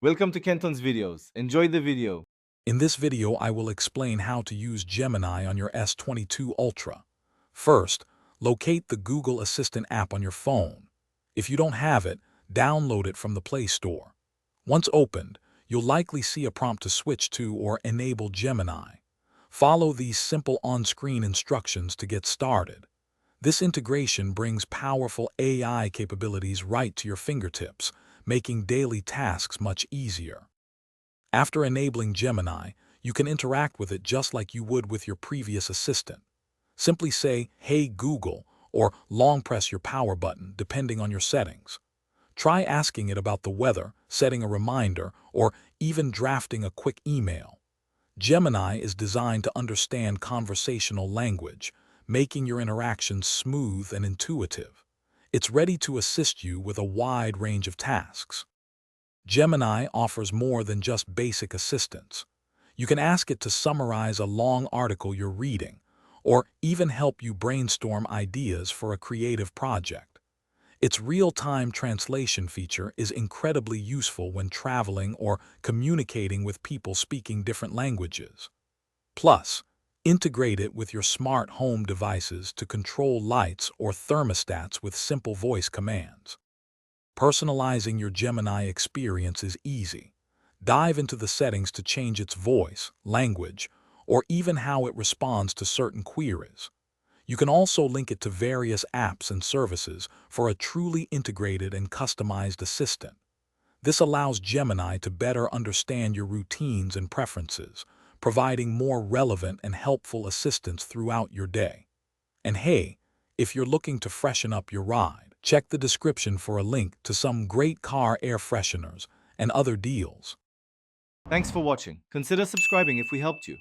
Welcome to Kenton's videos. Enjoy the video. In this video, I will explain how to use Gemini on your S22 Ultra. First, locate the Google Assistant app on your phone. If you don't have it, download it from the Play Store. Once opened, you'll likely see a prompt to switch to or enable Gemini. Follow these simple on-screen instructions to get started. This integration brings powerful AI capabilities right to your fingertips, making daily tasks much easier. After enabling Gemini, you can interact with it just like you would with your previous assistant. Simply say, "Hey Google," or long press your power button, depending on your settings. Try asking it about the weather, setting a reminder, or even drafting a quick email. Gemini is designed to understand conversational language, making your interactions smooth and intuitive. It's ready to assist you with a wide range of tasks. Gemini offers more than just basic assistance. You can ask it to summarize a long article you're reading, or even help you brainstorm ideas for a creative project. Its real-time translation feature is incredibly useful when traveling or communicating with people speaking different languages. Plus, integrate it with your smart home devices to control lights or thermostats with simple voice commands. Personalizing your Gemini experience is easy. Dive into the settings to change its voice, language, or even how it responds to certain queries. You can also link it to various apps and services for a truly integrated and customized assistant. This allows Gemini to better understand your routines and preferences, providing more relevant and helpful assistance throughout your day. And hey, if you're looking to freshen up your ride, check the description for a link to some great car air fresheners and other deals. Thanks for watching. Consider subscribing if we helped you.